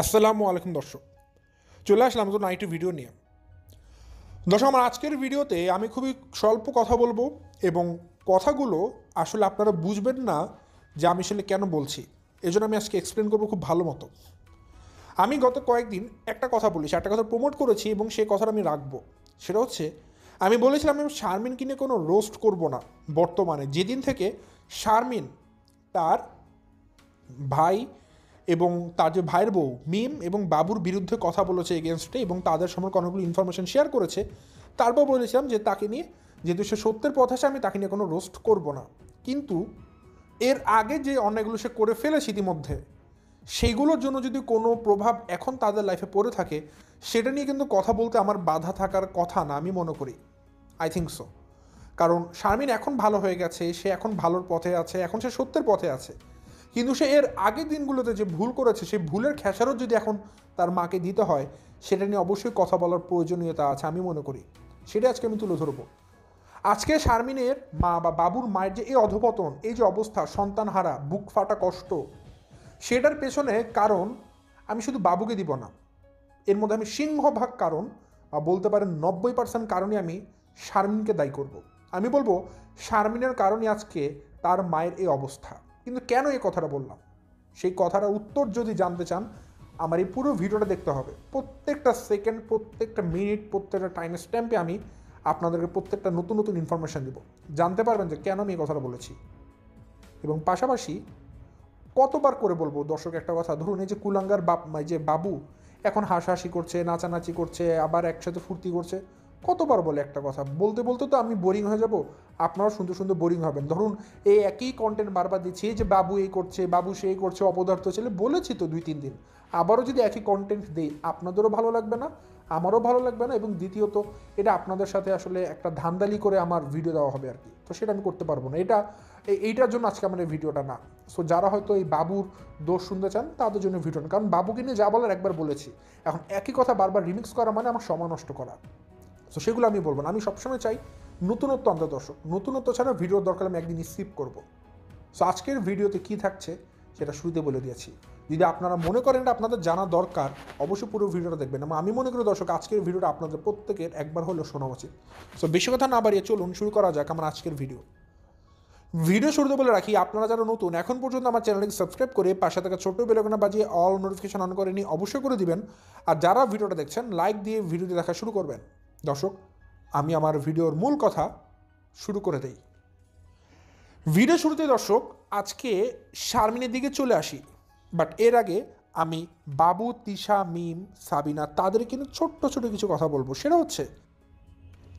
আসসালামু আলাইকুম দর্শক, চলে আসলাম তো নাইট ভিডিও নিয়ে। দর্শক, আমার আজকের ভিডিওতে আমি খুবই স্বল্প কথা বলবো এবং কথাগুলো আসলে আপনারা বুঝবেন না যে আমি আসলে কেন বলছি। এই জন্য আমি আজকে এক্সপ্লেন করবো খুব ভালো মতো। আমি গত কয়েকদিন একটা কথা বলি, একটা কথা প্রমোট করেছি এবং সেই কথাটা আমি রাখবো। সেটা হচ্ছে, আমি বলেছিলাম আমি শারমিনকে নিয়ে কোনো রোস্ট করব না। বর্তমানে যেদিন থেকে শারমিন তার ভাই এবং তার যে ভাইয়ের বউ মিম এবং বাবুর বিরুদ্ধে কথা বলেছে এগেনস্টে এবং তাদের সম্পর্কে অনেকগুলো ইনফরমেশন শেয়ার করেছে, তারপর বলেছিলাম যে তাকে নিয়ে, যেহেতু সে সত্যের পথ আছে, আমি তাকে নিয়ে কোনো রোস্ট করব না। কিন্তু এর আগে যে অন্যায়গুলো সে করে ফেলেছে ইতিমধ্যে, সেইগুলোর জন্য যদি কোনো প্রভাব এখন তাদের লাইফে পড়ে থাকে, সেটা নিয়ে কিন্তু কথা বলতে আমার বাধা থাকার কথা না, আমি মনে করি। I think so. কারণ শারমিন এখন ভালো হয়ে গেছে, সে এখন ভালোর পথে আছে, এখন সে সত্যের পথে আছে। কিন্তু সে এর আগের দিনগুলোতে যে ভুল করেছে, সেই ভুলের খেসারত যদি এখন তার মাকে দিতে হয়, সেটা নিয়ে অবশ্যই কথা বলার প্রয়োজনীয়তা আছে, আমি মনে করি। সেটা আজকে আমি তুলে ধরবো। আজকে শারমিনের মা বা বাবুর মায়ের যে এই অধপতন, এই যে অবস্থা, সন্তানহারা, বুক ফাটা কষ্ট, সেটার পেছনে কারণ আমি শুধু বাবুকে দিব না, এর মধ্যে আমি সিংহভাগ কারণ বা বলতে পারেন 90% কারণই আমি শারমিনকে দায়ী করব। আমি বলবো শারমিনের কারণে আজকে তার মায়ের এই অবস্থা। কিন্তু কেন এই কথাটা বললাম, সেই কথাটার উত্তর যদি জানতে চান, আমার এই পুরো ভিডিওটা দেখতে হবে। প্রত্যেকটা সেকেন্ড, প্রত্যেকটা মিনিট, প্রত্যেকটা টাইম স্ট্যাম্পে আমি আপনাদেরকে প্রত্যেকটা নতুন নতুন ইনফরমেশান দিব। জানতে পারবেন যে কেন আমি এই কথাটা বলেছি। এবং পাশাপাশি কতবার করে বলবো দর্শক একটা কথা, ধরুন এই যে কুলাঙ্গার যে বাবু এখন হাসাহাসি করছে, নাচানাচি করছে, আবার একসাথে ফুর্তি করছে, কতবার বলে একটা কথা, বলতে বলতে তো আমি বোরিং হয়ে যাব, আপনারাও সুন্দর সুন্দর বোরিং হবেন। ধরুন এই একই কন্টেন্ট বারবার দিচ্ছি যে বাবু এই করছে, বাবু সেই করছে, অপদার্থ ছেলে, বলেছি তো 2-3 দিন। আবারও যদি একই কন্টেন্ট দিই, আপনাদেরও ভালো লাগবে না, আমারও ভালো লাগবে না, এবং দ্বিতীয়ত এটা আপনাদের সাথে আসলে একটা ধান্দালি করে আমার ভিডিও দেওয়া হবে আর কি। তো সেটা আমি করতে পারবো না। এইটার জন্য আজকে আমার এই ভিডিওটা না। সো যারা হয়তো এই বাবুর দোষ শুনতে চান, তাদের জন্য ভিডিও না, কারণ বাবুকে নিয়ে যা বলার একবার বলেছি। এখন একই কথা বারবার রিমিক্স করা মানে আমার সময় নষ্ট করা। সো সেগুলো আমি বলবো না। আমি সবসময় চাই নতুনত্ব আনতে। দর্শক, নতুনত্ব ছাড়া ভিডিওর দরকার আমি একদিন স্কিপ করবো। সো আজকের ভিডিওতে কী থাকছে সেটা শুরুতে বলে দিয়েছি। যদি আপনারা মনে করেন এটা আপনাদের জানা দরকার, অবশ্যই পুরো ভিডিওটা দেখবেন। আমি মনে করি দর্শক, আজকের ভিডিওটা আপনাদের প্রত্যেকের একবার হলেও শোনা উচিত। সো বেশি কথা না বাড়িয়ে চলুন শুরু করা যাক আমার আজকের ভিডিও শুরুতে বলে রাখি, আপনারা যারা নতুন এখন পর্যন্ত আমার চ্যানেলকে সাবস্ক্রাইব করে পাশে থাকা ছোট্ট বেলকনা বাজিয়ে অল নোটিফিকেশন অন করে নিয়ে অবশ্যই করে দিবেন। আর যারা ভিডিওটা দেখছেন, লাইক দিয়ে ভিডিওটি দেখা শুরু করবেন। দর্শক, আমি আমার ভিডিওর মূল কথা শুরু করে দেই। ভিডিও শুরুতে দর্শক, আজকে শারমিনের দিকে চলে আসি। বাট এর আগে আমি বাবু, তিশা, মিম, সাবিনা, তাদের কিন্তু ছোট্ট ছোট কিছু কথা বলবো। সেটা হচ্ছে,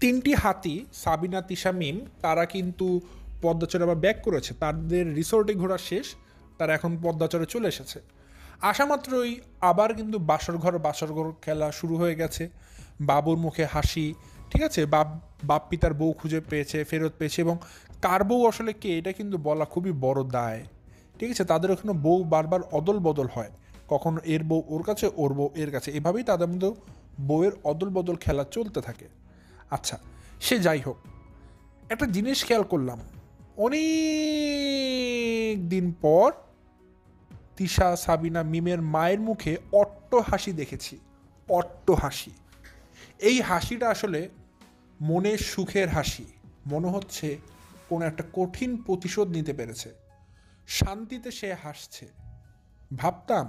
তিনটি হাতি সাবিনা, তিশা, মিম, তারা কিন্তু পদ্মাচরে আবার ব্যাক করেছে। তাদের রিসোর্টে ঘোরা শেষ, তারা এখন পদ্মাচরে চলে এসেছে। আসা মাত্রই আবার কিন্তু বাসরঘর খেলা শুরু হয়ে গেছে। বাবুর মুখে হাসি, ঠিক আছে, বাপ পিতার বউ খুঁজে পেয়েছে, ফেরত পেয়েছে, এবং কার বউ আসলে কে এটা কিন্তু বলা খুবই বড় দায়। ঠিক আছে, তাদের ওখানে বউ বারবার অদল বদল হয়, কখনো এর বউ ওর কাছে, ওর বউ এর কাছে, এভাবেই তাদের মধ্যে বউয়ের অদল বদল খেলা চলতে থাকে। আচ্ছা, সে যাই হোক, একটা জিনিস খেয়াল করলাম, অনেক দিন পর তিশা, সাবিনা, মিমের মায়ের মুখে অট্ট হাসি দেখেছি। অট্ট হাসি, এই হাসিটা আসলে মনের সুখের হাসি। মনে হচ্ছে কোনো একটা কঠিন প্রতিশোধ নিতে পেরেছে, শান্তিতে সে হাসছে। ভাবতাম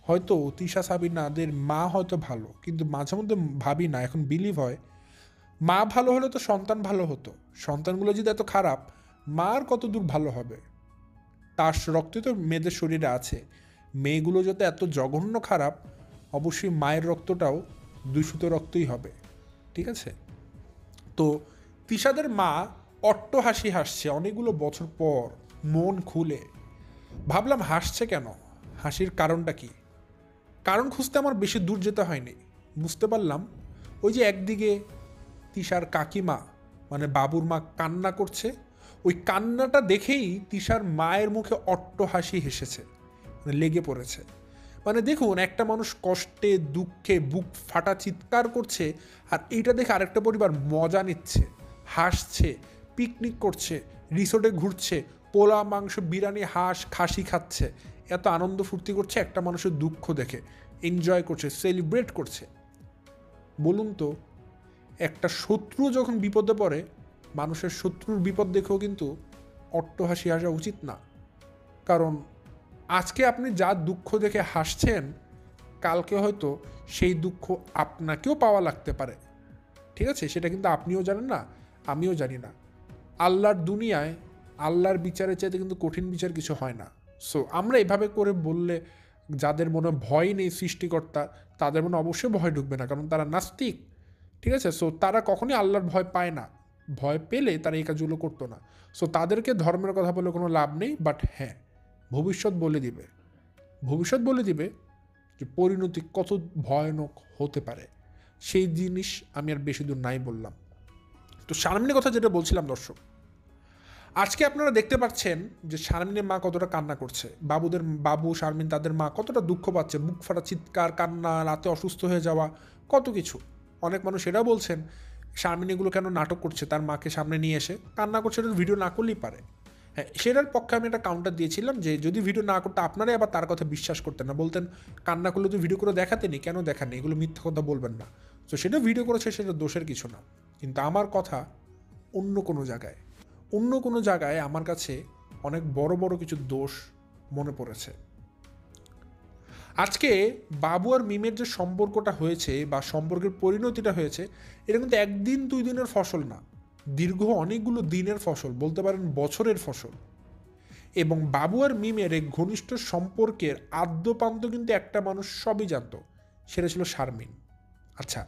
হয়তো তিশা, সাবিনাদের মা হয়তো ভালো, কিন্তু মাঝে মধ্যে ভাবি না, এখন বিলিভ হয়, মা ভালো হলে তো সন্তান ভালো হতো। সন্তানগুলো যদি এত খারাপ, মার কত দূর ভালো হবে? তার রক্তই তো মেয়েদের শরীরে আছে। মেয়েগুলো যত এত জঘন্য খারাপ, অবশ্যই মায়ের রক্তটাও দূষিত রক্তই হবে। ঠিক আছে, তো তিশাদের মা অট্ট হাসি হাসছে অনেকগুলো বছর পর, মন খুলে। ভাবলাম হাসছে কেন, হাসির কারণটা কি? কারণ খুঁজতে আমার বেশি দূর যেতে হয়নি। বুঝতে পারলাম, ওই যে একদিকে তিশার কাকিমা মানে বাবুর মা কান্না করছে, ওই কান্নাটা দেখেই তিশার মায়ের মুখে অট্ট হাসি হেসেছে, মানে লেগে পড়েছে। মানে দেখুন, একটা মানুষ কষ্টে দুঃখে বুক ফাটা চিৎকার করছে, আর এইটা দেখে আরেকটা পরিবার মজা নিচ্ছে, হাসছে, পিকনিক করছে, রিসোর্টে ঘুরছে, পোলা মাংস, বিরিয়ানি, হাঁস, খাসি খাচ্ছে। এত আনন্দ ফুর্তি করছে একটা মানুষের দুঃখ দেখে, এনজয় করছে, সেলিব্রেট করছে। বলুন তো, একটা শত্রু যখন বিপদে পড়ে, মানুষের শত্রুর বিপদ দেখেও কিন্তু অট্টহাসি হাসা উচিত না। কারণ আজকে আপনি যা দুঃখ দেখে হাসছেন, কালকে হয়তো সেই দুঃখ আপনাকেও পাওয়া লাগতে পারে। ঠিক আছে, সেটা কিন্তু আপনিও জানেন না, আমিও জানি না। আল্লাহর দুনিয়ায় আল্লাহর বিচারের চাইতে কিন্তু কঠিন বিচার কিছু হয় না। সো আমরা এভাবে করে বললে যাদের মনে ভয় নেই সৃষ্টিকর্তা, তাদের মনে অবশ্যই ভয় ঢুকবে না, কারণ তারা নাস্তিক। ঠিক আছে, সো তারা কখনই আল্লাহর ভয় পায় না, ভয় পেলে তারা এই কাজগুলো করতো না। সো তাদেরকে ধর্মের কথা বলে কোনো লাভ নেই। বাট হ্যাঁ, ভবিষ্যৎ বলে দিবে যে পরিণতি কত ভয়ানক হতে পারে। সেই জিনিস আমি আর বেশি দূর নাই বললাম। তো শারমিনের কথা যেটা বলছিলাম দর্শক, আজকে আপনারা দেখতে পাচ্ছেন যে শারমিনের মা কতটা কান্না করছে, বাবু শারমিন তাদের মা কতটা দুঃখ পাচ্ছে, বুক ফাটা চিৎকার, কান্না, রাতে অসুস্থ হয়ে যাওয়া, কত কিছু। অনেক মানুষ এটাও বলছেন শারমিন এগুলো কেন নাটক করছে, তার মাকে সামনে নিয়ে এসে কান্না করছে, এটা ভিডিও না করলেই পারে। হ্যাঁ, সেটার পক্ষে আমি একটা কাউন্টার দিয়েছিলাম যে যদি ভিডিও না করতে আপনারাই আবার তার কথা বিশ্বাস করতেন না, বলতেন কান্না করলে তো ভিডিও করে দেখাতেনি, কেন দেখাননি, এগুলো মিথ্যা কথা বলবেন না। তো সেটা ভিডিও করেছে, সেটা দোষের কিছু না। কিন্তু আমার কথা অন্য কোনো জায়গায় আমার কাছে অনেক বড় বড় কিছু দোষ মনে পড়েছে। আজকে বাবু আর মিমের যে সম্পর্কটা হয়েছে বা সম্পর্কের পরিণতিটা হয়েছে, এটা কিন্তু একদিন 2 দিনের ফসল না, দীর্ঘ অনেকগুলো দিনের ফসল, বলতে পারেন বছরের ফসল। এবং বাবু আর মিমের এই ঘনিষ্ঠ সম্পর্কের আদ্যপান্ত কিন্তু একটা মানুষ সবই জানত, সেটা ছিল শারমিন। আচ্ছা,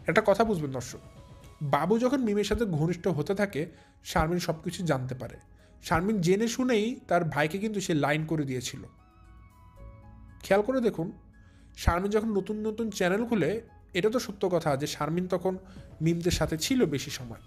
একটা কথা বুঝবেন দর্শক, বাবু যখন মিমের সাথে ঘনিষ্ঠ হতে থাকে, শারমিন সব কিছু জানতে পারে। শারমিন জেনে শুনেই তার ভাইকে কিন্তু সে লাইন করে দিয়েছিল। খেয়াল করে দেখুন, শারমিন যখন নতুন নতুন চ্যানেল খুলে, এটা তো সত্য কথা যে শারমিন তখন মিমদের সাথে ছিল বেশি সময়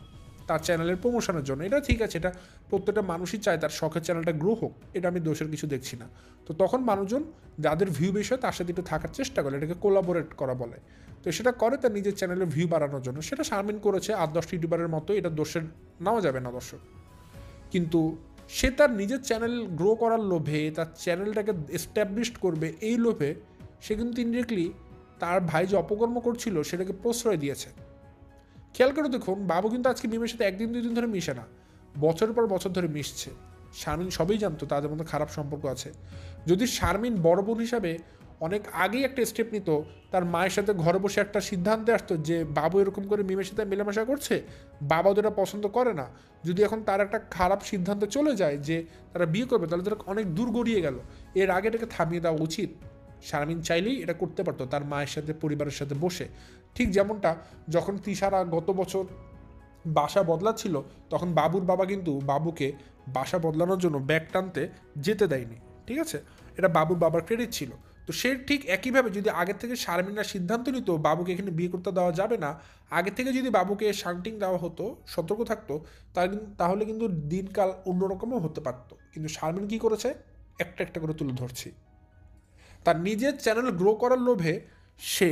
তার চ্যানেলের প্রমোশনের জন্য। এটা ঠিক আছে, এটা প্রত্যেকটা মানুষই চায় তার শখের চ্যানেলটা গ্রো হোক, এটা আমি দোষের কিছু দেখছি না। তো তখন মানুষজন যাদের ভিউ বেশি হয় তার সাথে একটু থাকার চেষ্টা করে, এটাকে কোলাবোরেট করা বলে। তো সেটা করে তার নিজের চ্যানেলের ভিউ বাড়ানোর জন্য, সেটা শারমিন করেছে 8-10 ইউটিউবারের মতো, এটা দোষের নেওয়া যাবে না দর্শক। কিন্তু সে তার নিজের চ্যানেল গ্রো করার লোভে, তার চ্যানেলটাকে এস্টাবলিশড করবে এই লোভে, সে কিন্তু ইনডিরেক্টলি তার ভাই যে অপকর্ম করছিল সেটাকে প্রশ্রয় দিয়েছে। খেয়াল করে দেখুন, বাবু কিন্তু আজকে মিমের সাথে 1 দিন 2 দিন ধরে মিশে না, বছরের পর বছর ধরে মিশছে। শারমিন সবই জানতো তাদের মধ্যে খারাপ সম্পর্ক আছে। যদি শারমিন বড় বোন হিসাবে অনেক আগেই একটা স্টেপ নিত, তার মায়ের সাথে ঘরে বসে একটা সিদ্ধান্তে আসতো যে বাবু এরকম করে মিমের সাথে মেলামেশা করছে, বাবা ওদের পছন্দ করে না, যদি এখন তার একটা খারাপ সিদ্ধান্তে চলে যায় যে তারা বিয়ে করবে, তাহলে তারা অনেক দূর গড়িয়ে গেল। এর আগে এটাকে থামিয়ে দেওয়া উচিত। শারমিন চাইলেই এটা করতে পারতো তার মায়ের সাথে, পরিবারের সাথে বসে। ঠিক যেমনটা যখন তিশারা গত বছর বাসা বদলাচ্ছিল, তখন বাবুর বাবা কিন্তু বাবুকে বাসা বদলানোর জন্য ব্যাগ টানতে যেতে দেয়নি। ঠিক আছে, এটা বাবুর বাবার ক্রেডিট ছিল। তো সে ঠিক একইভাবে যদি আগের থেকে শারমিনরা সিদ্ধান্ত নিত বাবুকে এখানে বিয়ে করতে দেওয়া যাবে না, আগে থেকে যদি বাবুকে শান্টিং দেওয়া হতো, সতর্ক থাকতো, তাহলে কিন্তু দিনকাল অন্যরকমও হতে পারতো। কিন্তু শারমিন কী করেছে, একটা একটা করে তুলে ধরছি। তার নিজের চ্যানেল গ্রো করার লোভে সে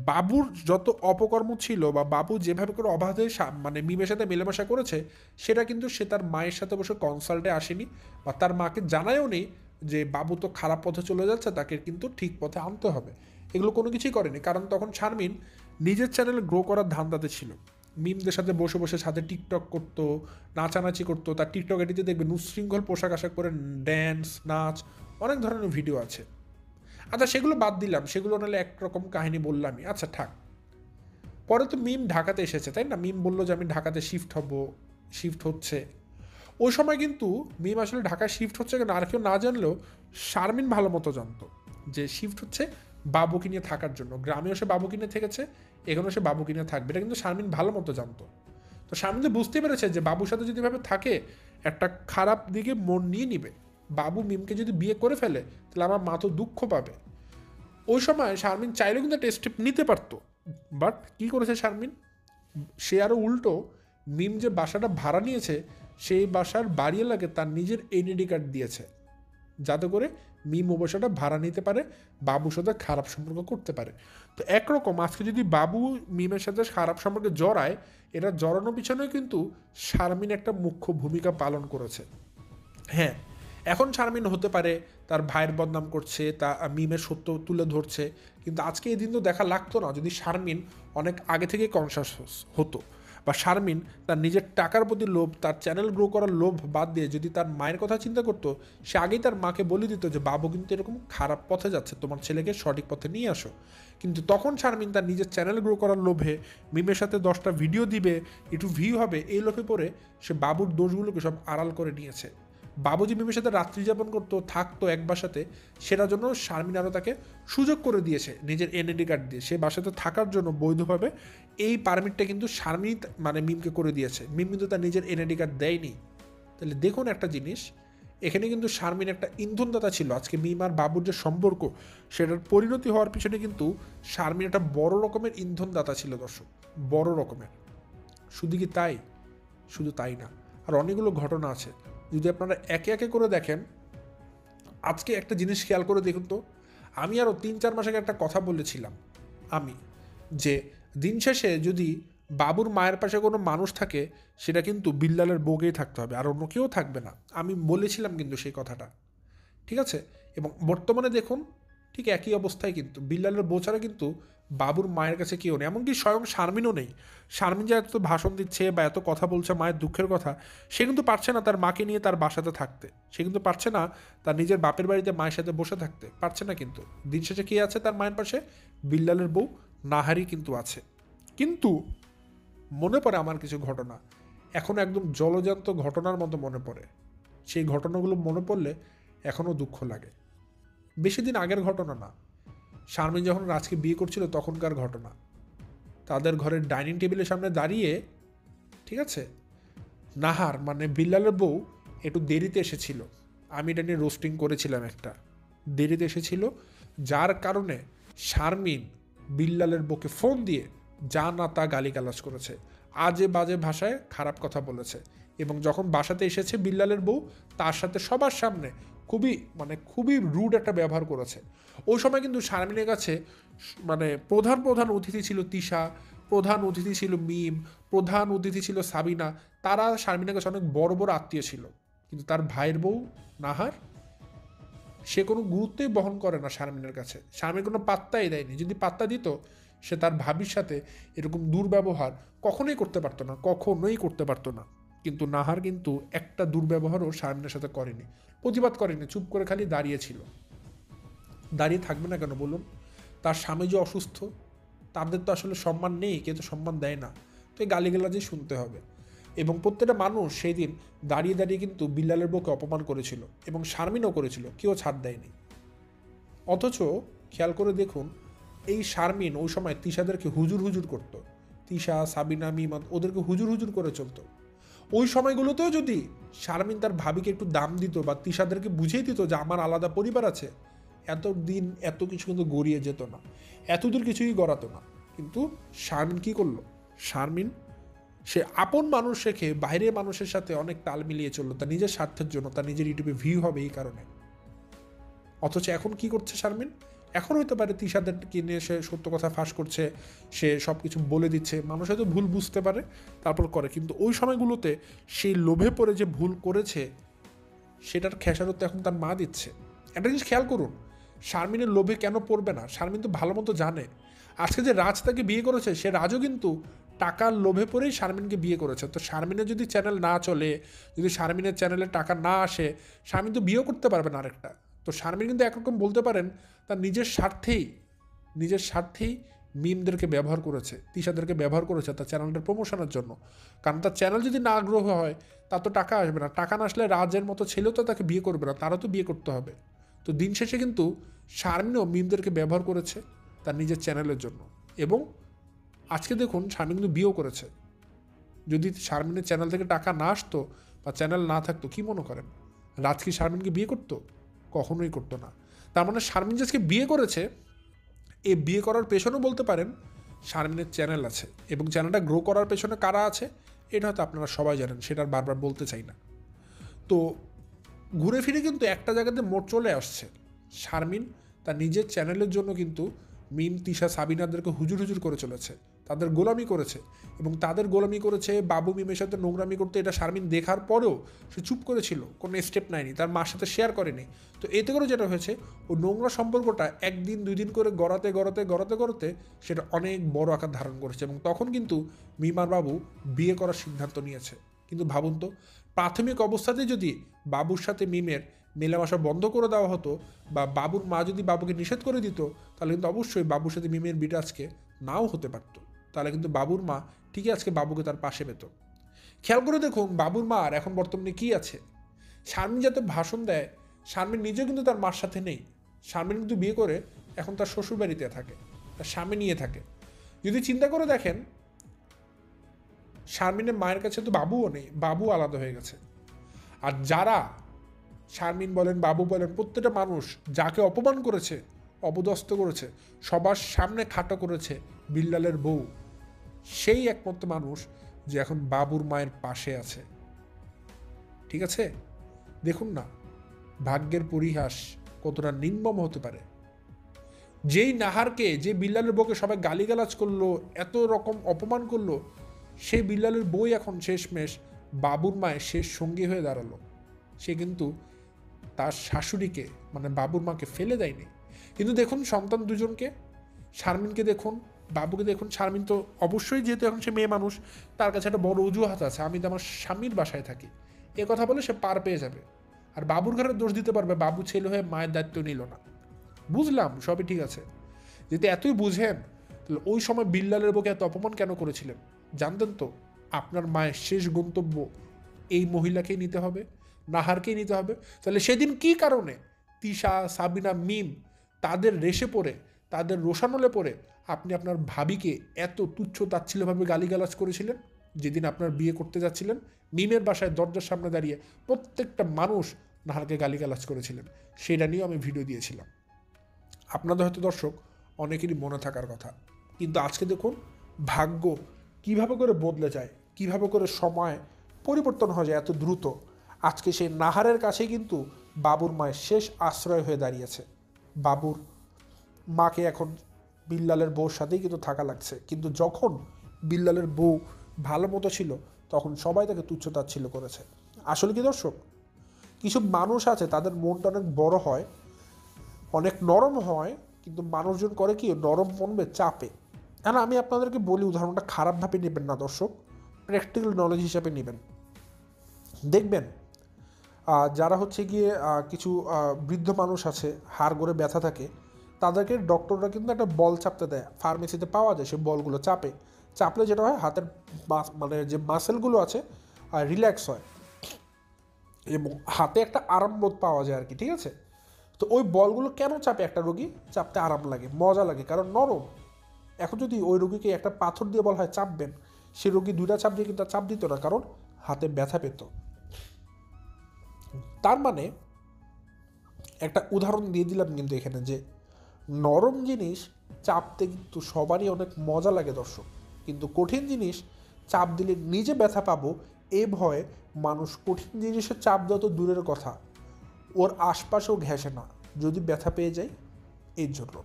বাবুর যত অপকর্ম ছিল বা বাবু যেভাবে করে অবাধে মানে মিমের সাথে মেলামেশা করেছে, সেটা কিন্তু সে তার মায়ের সাথে বসে কনসাল্টে আসেনি বা তার মাকে জানায়ও নেই যে বাবু তো খারাপ পথে চলে যাচ্ছে, তাকে কিন্তু ঠিক পথে আনতে হবে। এগুলো কোনো কিছুই করেনি, কারণ তখন শারমিন নিজের চ্যানেল গ্রো করার ধান্দাতে ছিল। মিমদের সাথে বসে বসে সাথে টিকটক করতো, নাচানাচি করতো। তার টিকটক এটিতে দেখবেন উচ্ছৃঙ্খল পোশাক আশাক করে ড্যান্স, নাচ, অনেক ধরনের ভিডিও আছে। আচ্ছা, সেগুলো বাদ দিলাম, সেগুলো নাহলে একরকম কাহিনী বললামই। আচ্ছা থাক, পরে তো মিম ঢাকাতে এসেছে, তাই না? মিম বললো যে আমি ঢাকাতে শিফট হচ্ছে। ওই সময় কিন্তু মিম আসলে ঢাকায় শিফট হচ্ছে কেন আর কেউ না জানলেও শারমিন ভালো মতো জানতো যে শিফট হচ্ছে বাবুকে নিয়ে থাকার জন্য। গ্রামেও সে বাবুকে নিয়ে থেকেছে, এখানেও সে বাবুকে নিয়ে থাকবে, এটা কিন্তু শারমিন ভালো মতো জানতো। তো শারমিন তো বুঝতে পেরেছে যে বাবুর সাথে যদি এভাবে থাকে একটা খারাপ দিকে মন নিয়ে নিবে। বাবু মিমকে যদি বিয়ে করে ফেলে তাহলে আমার মা তো দুঃখ পাবে। ওই সময় শারমিন চাইলেও কিন্তু একটা স্টেপ নিতে পারতো, বাট কী করেছে শারমিন, সে আরও উল্টো মিম যে বাসাটা ভাড়া নিয়েছে সেই বাসার বাড়ি এলাকায় তার নিজের এনআইডি কার্ড দিয়েছে, যাতে করে মিম ও বাসাটা ভাড়া নিতে পারে, বাবুর সাথে খারাপ সম্পর্ক করতে পারে। তো একরকম আজকে যদি বাবু মিমের সাথে খারাপ সম্পর্কে জড়ায়, এটা জড়ানোর পিছনেও কিন্তু শারমিন একটা মুখ্য ভূমিকা পালন করেছে। হ্যাঁ, এখন শারমিন হতে পারে তার ভাইয়ের বদনাম করছে, তা মিমের সত্য তুলে ধরছে, কিন্তু আজকে এই দিন তো দেখা লাগতো না যদি শারমিন অনেক আগে থেকে কনসাস হতো, বা শারমিন তার নিজের টাকার প্রতি লোভ, তার চ্যানেল গ্রো করার লোভ বাদ দিয়ে যদি তার মায়ের কথা চিন্তা করতো, সে আগেই তার মাকে বলে দিত যে বাবু কিন্তু এরকম খারাপ পথে যাচ্ছে, তোমার ছেলেকে সঠিক পথে নিয়ে আসো। কিন্তু তখন শারমিন তার নিজের চ্যানেল গ্রো করার লোভে মিমের সাথে 10টা ভিডিও দিবে, একটু ভিউ হবে, এই লোভে পড়ে সে বাবুর দোষগুলোকে সব আড়াল করে নিয়েছে। বাবুজি মিমের সাথে রাত্রি যাপন করতো, থাকতো এক বাসাতে, সেটার জন্য শারমিন আরও তাকে সুযোগ করে দিয়েছে নিজের এনআইডি কার্ড দিয়ে। সে বাসাতে থাকার জন্য বৈধভাবে এই পারমিটটা কিন্তু শারমিন মানে মিমকে করে দিয়েছে, মিম কিন্তু তার নিজের এনআইডি কার্ড দেয়নি। তাহলে দেখুন একটা জিনিস, এখানে কিন্তু শারমিন একটা ইন্ধনদাতা ছিল। আজকে মিম আর বাবুর যে সম্পর্ক, সেটার পরিণতি হওয়ার পিছনে কিন্তু শারমিন একটা বড় রকমের ইন্ধনদাতা ছিল দর্শক, বড় রকমের। শুধু কি তাই? শুধু তাই না, আর অনেকগুলো ঘটনা আছে। যদি আপনারা একে একে করে দেখেন, আজকে একটা জিনিস খেয়াল করে দেখুন তো, আমি আরও 3-4 মাস আগে একটা কথা বলেছিলাম আমি, যে দিন শেষে যদি বাবুর মায়ের পাশে কোনো মানুষ থাকে, সেটা কিন্তু বিল্লালের বউকেই থাকতে হবে, আর অন্য কেউ থাকবে না। আমি বলেছিলাম কিন্তু সেই কথাটা, ঠিক আছে? এবং বর্তমানে দেখুন ঠিক একই অবস্থায়, কিন্তু বিল্লালের বউ ছাড়া কিন্তু বাবুর মায়ের কাছে কেউ নেই, এমনকি স্বয়ং শারমিনও নেই। শারমিন যে এত ভাষণ দিচ্ছে বা এত কথা বলছে মায়ের দুঃখের কথা, সে কিন্তু পারছে না তার মাকে নিয়ে তার বাসাতে থাকতে, সে কিন্তু পারছে না তার নিজের বাপের বাড়িতে মায়ের সাথে বসে থাকতে, পারছে না। কিন্তু দিন শেষে কে আছে তার মায়ের পাশে? বিল্লালের বউ নাহারি কিন্তু আছে। কিন্তু মনে পড়ে আমার কিছু ঘটনা, এখনও একদম জলজান্ত ঘটনার মতো মনে পড়ে। সেই ঘটনাগুলো মনে পড়লে এখনও দুঃখ লাগে। বেশি দিন আগের ঘটনা না, শারমিন যখন রাজকে বিয়ে করছিল তখনকার ঘটনা। তাদের ঘরের ডাইনিং টেবিলের সামনে দাঁড়িয়ে, ঠিক আছে, নাহার মানে বিল্লালের বউ একটু দেরিতে এসেছিল, আমি এটা নিয়ে রোস্টিং করেছিলাম, একটা দেরিতে এসেছিল, যার কারণে শারমিন বিল্লালের বউকে ফোন দিয়ে যা না তা গালিগালাজ করেছে, আজে বাজে ভাষায় খারাপ কথা বলেছে। এবং যখন বাসাতে এসেছে বিল্লালের বউ, তার সাথে সবার সামনে খুবই রুড একটা ব্যবহার করেছে। ওই সময় কিন্তু শারমিনের কাছে মানে প্রধান অতিথি ছিল তিশা, প্রধান অতিথি ছিল মিম, প্রধান অতিথি ছিল সাবিনা। তারা শারমিনের কাছে অনেক বড় বড় আত্মীয় ছিল, কিন্তু তার ভাইয়ের বউ নাহার, সে কোনো গুরুত্বই বহন করে না শারমিনের কাছে, শারমিন কোনো পাত্তাই দেয়নি। যদি পাত্তা দিত, সে তার ভাবির সাথে এরকম দুর্ব্যবহার কখনোই করতে পারতো না, কখনোই করতে পারতো না। কিন্তু নাহার কিন্তু একটা দুর্ব্যবহারও শারমিনের সাথে করেনি, প্রতিবাদ করেনি, চুপ করে খালি দাঁড়িয়েছিল। দাঁড়িয়ে থাকবে না কেন বলুন? তার স্বামী যে অসুস্থ, তাদের তো আসলে সম্মান নেই, কেউ তো সম্মান দেয় না, তো এই গালিগালাজই শুনতে হবে। এবং প্রত্যেকটা মানুষ সেই দিন দাঁড়িয়ে দাঁড়িয়ে কিন্তু বিল্লালের বউকে অপমান করেছিল, এবং শারমিনও করেছিল, কেউ ছাড় দেয়নি। অথচ খেয়াল করে দেখুন, এই শারমিন ওই সময় তিশাদেরকে হুজুর হুজুর করতো, তিশা, সাবিনা, মিমাদ ওদেরকে হুজুর হুজুর করে চলতো। ওই সময়গুলোতেও যদি শারমিন তার ভাবিকে একটু দাম দিত বা তিশাদেরকে বুঝিয়ে দিত যে আমার আলাদা পরিবার আছে, এতদিন এত কিছু কিন্তু গড়িয়ে যেত না, এতদূর কিছুই গড়াতো না। কিন্তু শারমিন কী করলো? শারমিন সে আপন মানুষ রেখে বাইরের মানুষের সাথে অনেক তাল মিলিয়ে চললো, তার নিজের স্বার্থের জন্য, তার নিজের ইউটিউবে ভিউ হবে এই কারণে। অথচ এখন কি করছে শারমিন? এখন হতে পারে তিশাদেরকে নিয়ে সে সত্য কথা ফাঁস করছে, সে সব কিছু বলে দিচ্ছে, মানুষ হয়তো ভুল বুঝতে পারে তারপর করে, কিন্তু ওই সময়গুলোতে সেই লোভে পড়ে যে ভুল করেছে সেটার খেসারত এখন তার মা দিচ্ছে। একটা জিনিস খেয়াল করুন, শারমিনের লোভে কেন পড়বে না? শারমিন তো ভালো মতো জানে আজকে যে রাজ তাকে বিয়ে করেছে, সে রাজও কিন্তু টাকার লোভে পড়েই শারমিনকে বিয়ে করেছে। তো শারমিনের যদি চ্যানেল না চলে, যদি শারমিনের চ্যানেলে টাকা না আসে, শারমিন তো বিয়েও করতে পারবে না আরেকটা। তো শারমিন কিন্তু একরকম বলতে পারেন তার নিজের স্বার্থেই মিমদেরকে ব্যবহার করেছে, তিশাদেরকে ব্যবহার করেছে তার চ্যানেলটার প্রমোশনের জন্য। কারণ তার চ্যানেল যদি না আগ্রহ হয়, তার তো টাকা আসবে না, টাকা না আসলে রাজের মতো ছেলেও তো তাকে বিয়ে করবে না, তারও তো বিয়ে করতে হবে। তো দিন শেষে কিন্তু শারমিনও মিমদেরকে ব্যবহার করেছে তার নিজের চ্যানেলের জন্য। এবং আজকে দেখুন শারমিন কিন্তু বিয়েও করেছে। যদি শারমিনের চ্যানেল থেকে টাকা না আসতো বা চ্যানেল না থাকতো, কি মনে করেন রাজ কি শারমিনকে বিয়ে করতো? কখনোই করতো না। তার মানে শারমিন যে আজকে বিয়ে করেছে, এই বিয়ে করার পেছনেও বলতে পারেন শারমিনের চ্যানেল আছে, এবং চ্যানেলটা গ্রো করার পেছনে কারা আছে এটা হয়তো আপনারা সবাই জানেন, সেটা আর বারবার বলতে চাই না। তো ঘুরে ফিরে কিন্তু একটা জায়গাতে মোট চলে আসছে, শারমিন তার নিজের চ্যানেলের জন্য কিন্তু মিম, তিশা, সাবিনাদেরকে হুজুর হুজুর করে চলেছে, তাদের গোলামি করেছে, এবং তাদের গোলামি করেছে বাবু মিমের সাথে নোংরামি করতে, এটা শারমিন দেখার পরেও সে চুপ করেছিল, কোনো স্টেপ নেয়নি, তার মার সাথে শেয়ার করেনি। তো এতে করে যেটা হয়েছে, ও নোংরা সম্পর্কটা একদিন 2 দিন করে গড়াতে সেটা অনেক বড় আকার ধারণ করেছে, এবং তখন কিন্তু মিমার বাবু বিয়ে করার সিদ্ধান্ত নিয়েছে। কিন্তু ভাবুন তো, প্রাথমিক অবস্থাতে যদি বাবুর সাথে মিমের মেলামেশা বন্ধ করে দেওয়া হতো, বা বাবুর মা যদি বাবুকে নিষেধ করে দিত, তাহলে কিন্তু অবশ্যই বাবুর সাথে মিমের বিটা আজকে নাও হতে পারতো। তাহলে কিন্তু বাবুর মা ঠিকই আজকে বাবুকে তার পাশে পেত। খেয়াল করে দেখুন বাবুর মার এখন বর্তমানে কী আছে। শারমিন যাতে ভাষণ দেয়, শারমিন নিজেও কিন্তু তার মার সাথে নেই। শারমিন কিন্তু বিয়ে করে এখন তার শ্বশুরবাড়িতে থাকে, তার স্বামী নিয়ে থাকে। যদি চিন্তা করে দেখেন, শারমিনের মায়ের কাছে তো বাবুও নেই, বাবু আলাদা হয়ে গেছে। আর যারা শারমিন বলেন, বাবু বলেন, প্রত্যেকটা মানুষ যাকে অপমান করেছে, অপদস্থ করেছে, সবার সামনে খাটো করেছে বিল্লালের বউ, সেই একমাত্র মানুষ যে এখন বাবুর মায়ের পাশে আছে। ঠিক আছে, দেখুন না ভাগ্যের পরিহাস কতটা নির্মম হতে পারে। যেই নাহারকে, যে বিল্লালের বউকে সবাই গালিগালাজ করলো, এত রকম অপমান করলো, সেই বিল্লালের বই এখন শেষমেশ বাবুর মায়ের শেষ সঙ্গী হয়ে দাঁড়ালো। সে কিন্তু তার শাশুড়িকে মানে বাবুর মাকে ফেলে দেয়নি। কিন্তু দেখুন সন্তান দুজনকে, শারমিনকে দেখুন, বাবুকে দেখুন। শারমিন তো অবশ্যই, যেহেতু এখন সে মেয়ে মানুষ, তার কাছে একটা বড় অজুহাত আছে, আমি তো আমার স্বামীর বাসায় থাকি, এ কথা বলে সে পার পেয়ে যাবে। আর বাবুর ঘরে দোষ দিতে পারবে, বাবু ছেলে হয়ে মায়ের দায়িত্ব নিল না। বুঝলাম, সবই ঠিক আছে। যদি এতই বুঝেন, তাহলে ওই সময় বিল্লালের বউকে এত অপমান কেন করেছিলেন? জানতেন তো আপনার মায়ের শেষ গন্তব্য এই মহিলাকেই নিতে হবে, নাহারকেই নিতে হবে। তাহলে সেদিন কি কারণে তিশা, সাবিনা, মিম তাদের রেশে পড়ে, তাদের রোষানলে পড়ে আপনি আপনার ভাবিকে এত তুচ্ছ তাচ্ছিল্যভাবে গালিগালাজ করেছিলেন? যেদিন আপনার বিয়ে করতে যাচ্ছিলেন, মিমের বাসায় দরজার সামনে দাঁড়িয়ে প্রত্যেকটা মানুষ নাহারকে গালিগালাজ করেছিলেন, সেটা নিয়েও আমি ভিডিও দিয়েছিলাম। আপনাদের হয়তো দর্শক অনেকেরই মনে থাকার কথা। কিন্তু আজকে দেখুন ভাগ্য কিভাবে করে বদলে যায়, কিভাবে করে সময় পরিবর্তন হয়ে যায় এত দ্রুত। আজকে সেই নাহারের কাছেই কিন্তু বাবুর মায়ের শেষ আশ্রয় হয়ে দাঁড়িয়েছে। বাবুর মাকে এখন বিল্লালের বউর সাথেই কিন্তু থাকা লাগছে। কিন্তু যখন বিল্লালের বউ ভালো মতো ছিল, তখন সবাই তাকে তুচ্ছ তাচ্ছিল্য করেছে। আসলে কি দর্শক, কিছু মানুষ আছে তাদের মনটা অনেক বড় হয়, অনেক নরম হয়, কিন্তু মানুষজন করে কি নরম মনবে চাপে। হ্যাঁ, আমি আপনাদেরকে বলি, উদাহরণটা খারাপভাবে নেবেন না দর্শক, প্র্যাকটিক্যাল নলেজ হিসাবে নেবেন। দেখবেন যারা হচ্ছে গিয়ে কিছু বৃদ্ধ মানুষ আছে, হাড় গড়ে ব্যথা থাকে, তাদেরকে ডক্টররা কিন্তু একটা বল চাপতে দেয়, ফার্মেসিতে পাওয়া যায়। সে বলগুলো চাপলে যেটা হয়, হাতের মানে যে মাসেলগুলো আছে রিল্যাক্স হয়, এবং হাতে একটা আরামবোধ পাওয়া যায় আর কি। ঠিক আছে, তো ওই বলগুলো কেন চাপে একটা রোগী? চাপতে আরাম লাগে, মজা লাগে, কারণ নরম। এখন যদি ওই রোগীকে একটা পাথর দিয়ে বলা হয় চাপবেন, সে রোগী 2টা চাপ দিয়ে কিন্তু চাপ দিত না, কারণ হাতে ব্যথা পেত। তার মানে একটা উদাহরণ দিয়ে দিলাম কিন্তু এখানে, যে নরম জিনিস চাপতে কিন্তু সবারই অনেক মজা লাগে দর্শক, কিন্তু কঠিন জিনিস চাপ দিলে নিজে ব্যথা পাবো এ ভয়ে মানুষ কঠিন জিনিসের চাপ দেওয়া তো দূরের কথা, ওর আশপাশেও ঘেঁষে না, যদি ব্যথা পেয়ে যায় এর জন্য,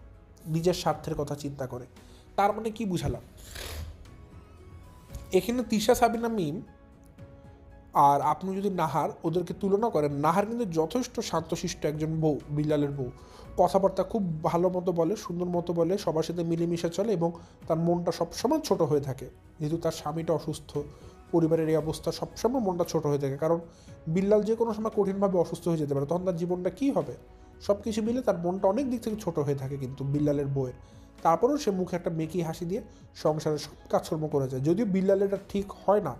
নিজের স্বার্থের কথা চিন্তা করে। তার মানে কি বুঝালাম? এখানে তিশা, সাবিনা, মিম আর আপনি যদি নাহার, ওদেরকে তুলনা করেন, নাহার কিন্তু যথেষ্ট শান্তশিষ্ট একজন বউ, বিল্লালের বউ। কথাবার্তা খুব ভালো মতো বলে, সুন্দর মতো বলে, সবার সাথে মিলেমিশে চলে, এবং তার মনটা সবসময় ছোট হয়ে থাকে। যেহেতু তার স্বামীটা অসুস্থ, পরিবারের এই অবস্থা, সবসময় মনটা ছোট হয়ে থাকে, কারণ বিল্লাল যে কোনো সময় কঠিনভাবে অসুস্থ হয়ে যেতে পারে, তখন তার জীবনটা কী হবে? সব কিছু মিলে তার মনটা অনেক দিক থেকে ছোট হয়ে থাকে কিন্তু বিল্লালের বউয়ের। তারপরেও সে মুখে একটা মেকি হাসি দিয়ে সংসারের সব কাজকর্ম করে যায়। যদিও বিল্লালের এটা ঠিক হয় না,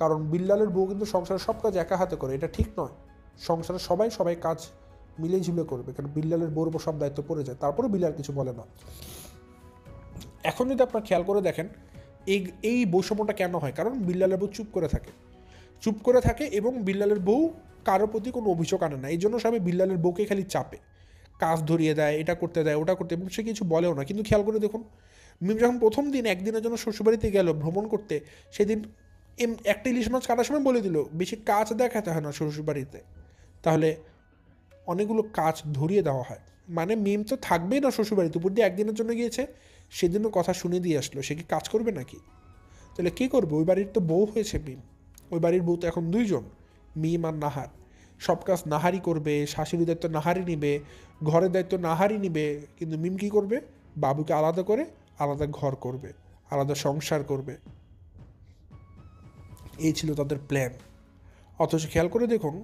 কারণ বিল্লালের বউ কিন্তু সংসারের সব কাজ একা হাতে করে, এটা ঠিক নয়। সংসারের সবাই কাজ মিলে ঝুলে করবে, কারণ বিল্লালের বউর উপর সব দায়িত্ব পড়ে যায়, তারপরে বিল্লাল কিছু বলে না। এখন যদি আপনার খেয়াল করে দেখেন, এই বৈষম্যটা কেন হয়? কারণ বিল্লালের বউ চুপ করে থাকে এবং বিল্লালের বউ কারোর প্রতি কোনো অভিযোগ আনে না। এই জন্য সবাই বিল্লালের বউকে খালি চাপে, কাজ ধরিয়ে দেয়, এটা করতে দেয়, ওটা করতে, এবং সে কিছু বলেও না। কিন্তু খেয়াল করে দেখুন, মিম যখন প্রথম দিন একদিনের জন্য শ্বশুরবাড়িতে গেল ভ্রমণ করতে, সেদিন একটা ইলিশ মাছ কাটার সময় বলে দিল বেশি কাজ দেখাতে হয় না শ্বশুরবাড়িতে, তাহলে অনেকগুলো কাজ ধরিয়ে দেওয়া হয়। মানে মিম তো থাকবেই না শ্বশুরবাড়িতে, উপর দিয়ে একদিনের জন্য গিয়েছে, সেদিনও কথা শুনে দিয়ে আসলো, সে কি কাজ করবে নাকি? তাহলে কী করবে? ওই বাড়ির তো বউ হয়েছে মিম, ওই বাড়ির বউ তো এখন দুইজন, মিম আর নাহার। সব কাজ নাহারই করবে, শাশুড়ির দায়িত্ব নাহারই নিবে, ঘরের দায়িত্ব নাহারই নিবে, কিন্তু মিম কী করবে? বাবুকে আলাদা করে আলাদা ঘর করবে, আলাদা সংসার করবে। এই ছিল তাদের প্ল্যান। অথচ খেয়াল করে দেখুন,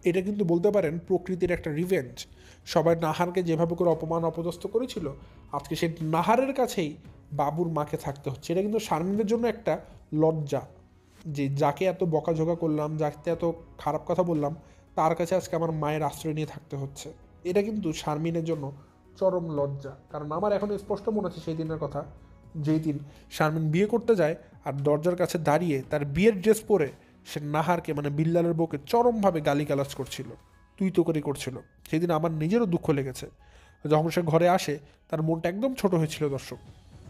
এটা কিন্তু বলতে পারেন প্রকৃতির একটা রিভেঞ্জ। সবাই নাহারকে যেভাবে করে অপমান অপদস্থ করেছিল, আজকে সেই নাহারের কাছেই বাবুর মাকে থাকতে হচ্ছে। এটা কিন্তু শারমিনদের জন্য একটা লজ্জা, যে যাকে এত বকাঝোকা করলাম, যাকে এত খারাপ কথা বললাম, তার কাছে আজকে আমার মায়ের আশ্রয় নিয়ে থাকতে হচ্ছে। এটা কিন্তু শারমিনের জন্য চরম লজ্জা। কারণ আমার এখন স্পষ্ট মনে আছে সেই দিনের কথা, যেই দিন শারমিন বিয়ে করতে যায় আর দরজার কাছে দাঁড়িয়ে তার বিয়ের ড্রেস পরে সে নাহারকে, মানে বিল্লালের বউকে চরমভাবে গালিগালাজ করছিল, তুই তো করে করছিল। সেদিন আমার নিজেরও দুঃখ লেগেছে। যখন সে ঘরে আসে তার মনটা একদম ছোট হয়েছিল দর্শক।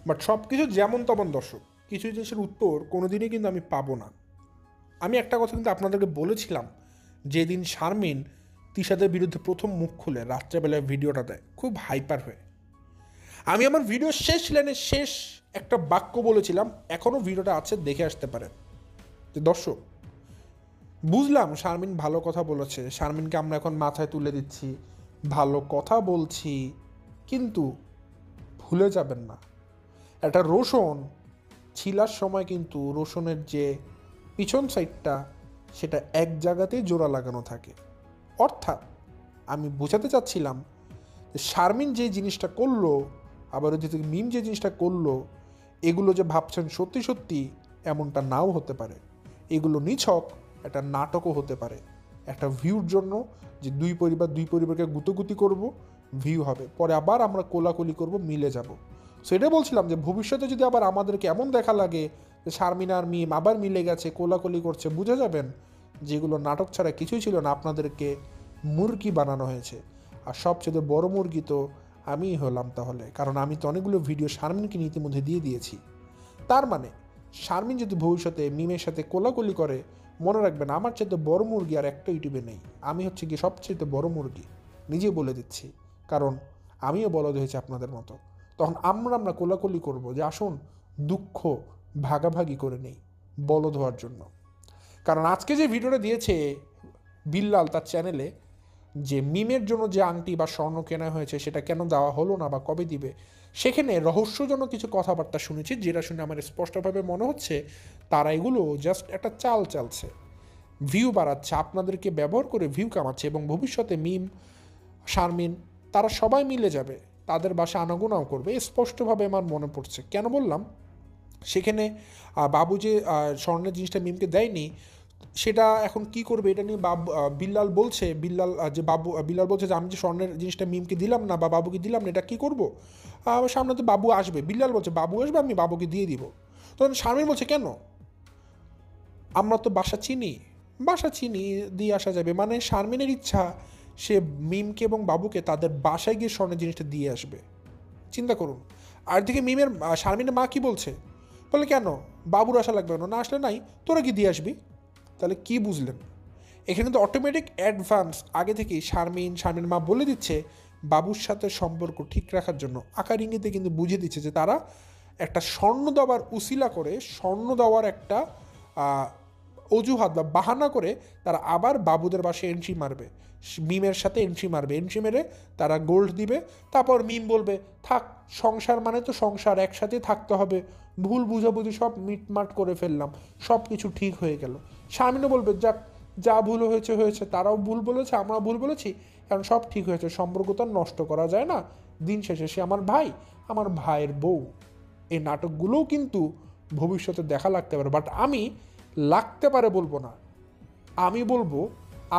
বাট সব কিছু যেমন তেমন দর্শক, কিছু জিনিসের উত্তর কোনোদিনই কিন্তু আমি পাবো না। আমি একটা কথা কিন্তু আপনাদেরকে বলেছিলাম, যেদিন শারমিন তিশাদের বিরুদ্ধে প্রথম মুখ খুলে রাত্রেবেলায় ভিডিওটা দেয় খুব হাইপার হয়ে, আমি আমার ভিডিও শেষ লাইনে শেষ একটা বাক্য বলেছিলাম, এখনও ভিডিওটা আছে, দেখে আসতে পারেন। যে দর্শক, বুঝলাম শারমিন ভালো কথা বলেছে, শারমিনকে আমরা এখন মাথায় তুলে দিচ্ছি, ভালো কথা বলছি, কিন্তু ভুলে যাবেন না একটা রোশন ছিলার সময় কিন্তু রোশনের যে পিছন সাইডটা, সেটা এক জায়গাতেই জোড়া লাগানো থাকে। অর্থাৎ আমি বোঝাতে চাচ্ছিলাম যে শারমিন যে জিনিসটা করলো, আবার ওদিকে মিম যে জিনিসটা করলো, এগুলো যে ভাবছেন সত্যি সত্যি, এমনটা নাও হতে পারে। এগুলো নিছক একটা নাটকও হতে পারে, একটা ভিউর জন্য, যে দুই পরিবারকে গুতোগুতি করব, ভিউ হবে, পরে আবার আমরা কোলাকুলি করব, মিলে যাব। সো এটা বলছিলাম যে ভবিষ্যতে যদি আবার আমাদেরকে এমন দেখা লাগে যে শারমিন আর মিম আবার মিলে গেছে, কোলাকুলি করছে, বুঝে যাবেন যেগুলো নাটক ছাড়া কিছুই ছিল না, আপনাদেরকে মুরগি বানানো হয়েছে। আর সবচেয়ে বড় মুরগি তো আমিই হলাম তাহলে, কারণ আমি তো অনেকগুলো ভিডিও শারমিনকে ইতিমধ্যে দিয়ে দিয়েছি। তার মানে শারমিন যদি ভবিষ্যতে মিমের সাথে কোলাকুলি করে, মনে রাখবেন আমার চাইতে বড় মুরগি আর একটা ইউটিউবে নেই। আমি হচ্ছে কি সবচেয়ে বড় মুরগি, নিজে বলে দিচ্ছি, কারণ আমিও বলদ হয়েছি আপনাদের মতো। তখন আমরা কোলাকুলি করব, যে আসুন দুঃখ ভাগাভাগি করে নেই বলদ হওয়ার জন্য। কারণ আজকে যে ভিডিওটা দিয়েছে বিল্লাল তার চ্যানেলে, যে মিমের জন্য যে আংটি বা স্বর্ণ কেনা হয়েছে সেটা কেন দেওয়া হলো না বা কবে দিবে, সেখানে রহস্যজনক কিছু কথাবার্তা শুনেছি, যেটা শুনে আমার স্পষ্টভাবে মনে হচ্ছে তারা এগুলো জাস্ট একটা চাল চালছে, ভিউ বাড়াচ্ছে, আপনাদেরকে ব্যবহার করে ভিউ কামাচ্ছে, এবং ভবিষ্যতে মিম, শারমিন, তারা সবাই মিলে যাবে, তাদের বাসা আনাগোনাও করবে। স্পষ্টভাবে আমার মনে পড়ছে। কেন বললাম, সেখানে বাবু যে স্বর্ণের জিনিসটা মিমকে দেয়নি, সেটা এখন কি করবে এটা নিয়ে বিল্লাল বলছে, বিল্লাল বলছে যে আমি যে স্বর্ণের জিনিসটা মিমকে দিলাম না বা বাবুকে দিলাম না, এটা কী করবো? সামনে তো বাবু আসবে, বিল্লাল বলছে বাবু আসবে, আমি বাবুকে দিয়ে দিব। তখন শারমিন বলছে কেন, আমরা তো বাসা চিনি দিয়ে আসা যাবে। মানে শারমিনের ইচ্ছা সে মিমকে এবং বাবুকে তাদের বাসায় গিয়ে স্বর্ণের জিনিসটা দিয়ে আসবে। চিন্তা করুন। আর দিকে শারমিনের মা কি বলছে, বলে কেন বাবুর আসা লাগবে না, আসলে নাই, তোরা কি দিয়ে আসবি? তাহলে কি বুঝলেন? এখানে তো অটোমেটিক অ্যাডভান্স আগে থেকেই শারমিনের মা বলে দিচ্ছে বাবুর সাথে সম্পর্ক ঠিক রাখার জন্য, আকার ইঙ্গিতে কিন্তু বুঝিয়ে দিচ্ছে যে তারা একটা স্বর্ণ দেওয়ার উসিলা করে, স্বর্ণ দেওয়ার একটা অজুহাত বা বাহানা করে তারা আবার বাবুদের বাসায় এন্ট্রি মারবে, মিমের সাথে এন্ট্রি মেরে তারা গোল্ড দিবে। তারপর মিম বলবে থাক, সংসার মানে তো সংসার, একসাথে থাকতে হবে, ভুল বুঝাবুঝি সব মিটমাট করে ফেললাম, সব কিছু ঠিক হয়ে গেল। শারমিনও বলবে যাক, যা ভুল হয়েছে, তারাও ভুল বলেছে, আমরাও ভুল বলেছি, কারণ সব ঠিক হয়েছে, সম্পর্ক তো নষ্ট করা যায় না, দিন শেষে সে আমার ভাই, আমার ভাইয়ের বউ। এই নাটকগুলোও কিন্তু ভবিষ্যতে দেখা লাগতে পারে, বাট আমি লাগতে পারে বলবো না, আমি বলবো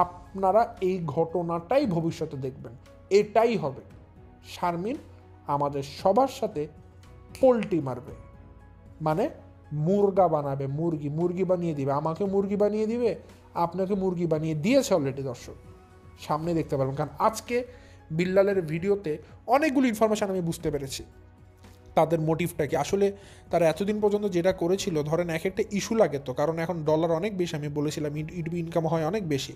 আপনারা এই ঘটনাটাই ভবিষ্যতে দেখবেন, এটাই হবে। শারমিন আমাদের সবার সাথে পোল্টি মারবে, মানে মুরগা বানাবে, মুরগি বানিয়ে দিবে, আমাকে মুরগি বানিয়ে দিবে, আপনাকে মুরগি বানিয়ে দিয়েছে অলরেডি। দর্শক সামনে দেখতে পারবেন, কারণ আজকে বিল্লালের ভিডিওতে অনেকগুলো ইনফরমেশান আমি বুঝতে পেরেছি। তাদের মোটিভটা কি আসলে তারা এতদিন পর্যন্ত যেটা করেছিল, ধরেন এক একটা ইস্যু লাগে তো, কারণ এখন ডলার অনেক বেশি, আমি বলেছিলাম ইউটিউবে ইনকাম হয় অনেক বেশি।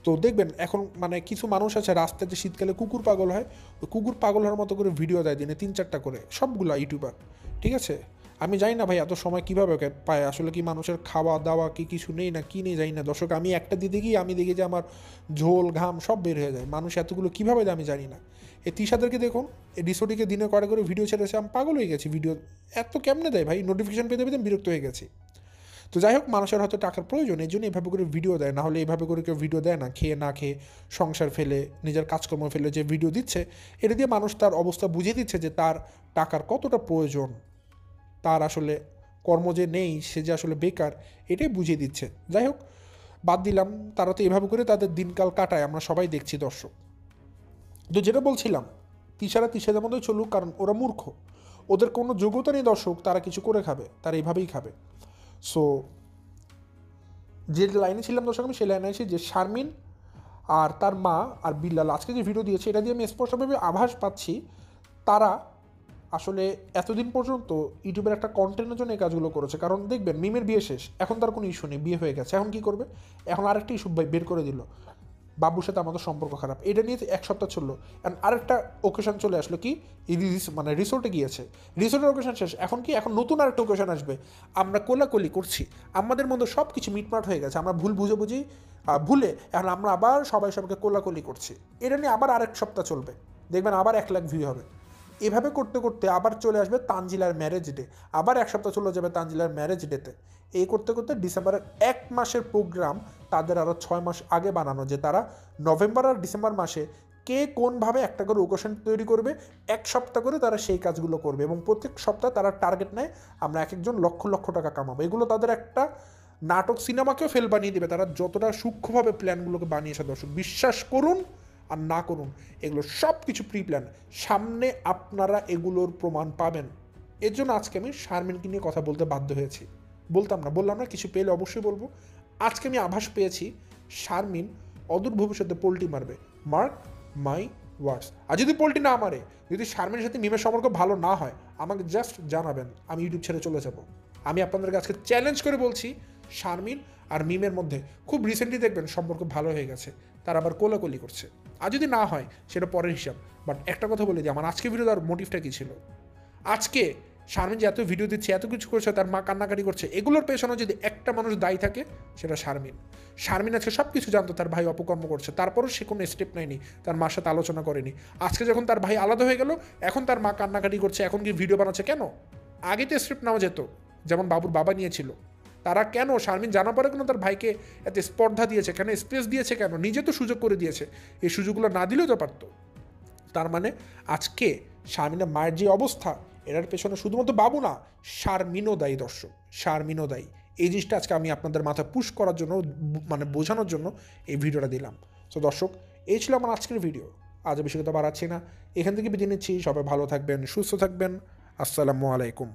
তো দেখবেন এখন মানে কিছু মানুষ আছে রাস্তায় যে শীতকালে কুকুর পাগল হয়, ওই কুকুর পাগল হওয়ার মতো করে ভিডিও দেয় দিনে 3-4টা করে, সবগুলো ইউটিউবার, ঠিক আছে। আমি জানি না ভাই এত সময় কীভাবে পায়, আসলে কি মানুষের খাওয়া দাওয়া কি কিছু নেই না কি নেই জানি না দর্শক। আমি একটা দিতে গিয়ে আমি দেখি যে আমার ঝোল ঘাম সব বের হয়ে যায়, মানুষ এতগুলো কীভাবে দেয় আমি জানি না। এই তিশাদেরকে দেখুন, এই ডিসোটিকে দিনে করে ভিডিও ছেড়েছে, আমি পাগল হয়ে গেছি, ভিডিও এত কেমনে দেয় ভাই, নোটিফিকেশন পেতে পেতে বিরক্ত হয়ে গেছি। তো যাই হোক, মানুষের হয়তো টাকার প্রয়োজন, এই জন্য এইভাবে করে ভিডিও দেয়, না হলে এইভাবে করে কেউ ভিডিও দেয় না, খেয়ে না খেয়ে সংসার ফেলে নিজের কাজকর্ম ফেলে যে ভিডিও দিচ্ছে, এটা দিয়ে মানুষ তার অবস্থা বুঝিয়ে দিচ্ছে যে তার টাকার কতটা প্রয়োজন, তার আসলে কর্ম যে নেই, সে যে আসলে বেকার, এটাই বুঝিয়ে দিচ্ছে। যাই হোক, বাদ দিলাম, তারা তো এভাবে করে তাদের দিনকাল কাটায়, আমরা সবাই দেখছি দর্শক। তো যেটা বলছিলাম, তিশাদের মধ্যেই চলুক, কারণ ওরা মূর্খ, ওদের কোনো যোগ্যতা নেই দর্শক, তারা কিছু করে খাবে, তারা এইভাবেই খাবে। সো যে লাইনে ছিলাম দর্শক, আমি সেই লাইনে আছি যে শারমিন আর তার মা আর বিল্লাল আজকে যে ভিডিও দিয়েছে, এটা দিয়ে আমি স্পষ্টভাবে আভাস পাচ্ছি তারা আসলে এতদিন পর্যন্ত ইউটিউবের একটা কন্টেন্টের জন্য এই কাজগুলো করেছে। কারণ দেখবেন মিমের বিয়ে শেষ, এখন তার কোনো ইস্যু নেই, বিয়ে হয়ে গেছে, এখন কী করবে, এখন আরেকটা ইস্যু বের করে দিল, বাবুর সাথে আমাদের সম্পর্ক খারাপ, এটা নিয়ে 1 সপ্তাহ চললো, অ্যান্ড আরেকটা ওকেশন চলে আসলো কি, মানে রিসোর্টে গিয়েছে, রিসোর্টের ওকেশন শেষ, এখন কি, এখন নতুন আরেকটা ওকেশন আসবে, আমরা কোলাকুলি করছি, আমাদের মধ্যে সব কিছু মিটমাট হয়ে গেছে, আমরা ভুল বুঝে ভুলে এখন আমরা আবার সবাইকে কোলাকুলি করছি, এটা নিয়ে আবার আরেক সপ্তাহ চলবে, দেখবেন আবার 1 লাখ ভিউ হবে। এভাবে করতে করতে আবার চলে আসবে তানজিলার ম্যারেজ ডে, আবার 1 সপ্তাহ চলে যাবে তানজিলার ম্যারেজ ডেতে। এই করতে করতে ডিসেম্বরের 1 মাসের প্রোগ্রাম তাদের আরও 6 মাস আগে বানানো, যে তারা নভেম্বর আর ডিসেম্বর মাসে কে কোনভাবে একটা করে ওকেশন তৈরি করবে, 1 সপ্তাহ করে তারা সেই কাজগুলো করবে, এবং প্রত্যেক সপ্তাহে তারা টার্গেট নেয় আমরা এক একজন লক্ষ লক্ষ টাকা কামাবো। এগুলো তাদের একটা নাটক, সিনেমাকেও ফেল বানিয়ে দেবে, তারা যতটা সূক্ষ্মভাবে প্ল্যানগুলোকে বানিয়েছে দর্শক, বিশ্বাস করুন আর না করুন, এগুলো সব কিছু প্রি প্ল্যান, সামনে আপনারা এগুলোর প্রমাণ পাবেন। এর জন্য আজকে আমি শারমিনকে নিয়ে কথা বলতে বাধ্য হয়েছি, বললাম না কিছু পেলে অবশ্যই বলবো। আজকে আমি আভাস পেয়েছি শারমিন অদূর ভবিষ্যতে পোল্টি মারবে, মার্ক মাই ওয়ার্ডস। আর যদি পোল্টি না মারে, যদি শারমিনের সাথে মিমের সম্পর্ক ভালো না হয়, আমাকে জাস্ট জানাবেন, আমি ইউটিউব ছেড়ে চলে যাব। আমি আপনাদেরকে আজকে চ্যালেঞ্জ করে বলছি, শারমিন আর মিমের মধ্যে খুব রিসেন্টলি দেখবেন সম্পর্ক ভালো হয়ে গেছে, তারা আবার কোলাকুলি করছে। আর যদি না হয় সেটা পরের হিসাব, বাট একটা কথা বলে দিই, আমার আজকে ভিডিও দেওয়ার মোটিভটা কী ছিল, আজকে শারমিন যে এত ভিডিও দিচ্ছে, এত কিছু করছে, তার মা কান্নাকাটি করছে, এগুলোর পেছনে যদি একটা মানুষ দায়ী থাকে, সেটা শারমিন আজকে সব কিছু জানতো তার ভাই অপকর্ম করছে, তারপরও সে কোনো স্টেপ নেয়নি, তার মার সাথে আলোচনা করেনি। আজকে যখন তার ভাই আলাদা হয়ে গেল, এখন তার মা কান্নাকাটি করছে, এখন কি ভিডিও বানাচ্ছে কেন? আগে তো স্টেপ নেওয়া যেত, যেমন বাবুর বাবা নিয়েছিল। তারা কেন, শারমিন জানা পরে কেন তার ভাইকে এত স্পর্ধা দিয়েছে কেন, স্পেস দিয়েছে কেন? নিজে তো সুযোগ করে দিয়েছে, এই সুযোগগুলো না দিলেও তো পারতো। তার মানে আজকে শারমিনের মায়ের যে অবস্থা, এটার পেছনে শুধুমাত্র বাবু না, শারমিনও দায়ী দর্শক, শারমিনও দায়ী। এই জিনিসটা আজকে আমি আপনাদের মাথায় পুশ করার জন্য, মানে বোঝানোর জন্য এই ভিডিওটা দিলাম। তো দর্শক, এই ছিল আমার আজকের ভিডিও, আজ বেশি কথা বাড়াচ্ছি না, এখান থেকে বিদায় নিচ্ছি। সবাই ভালো থাকবেন, সুস্থ থাকবেন, আসসালামু আলাইকুম।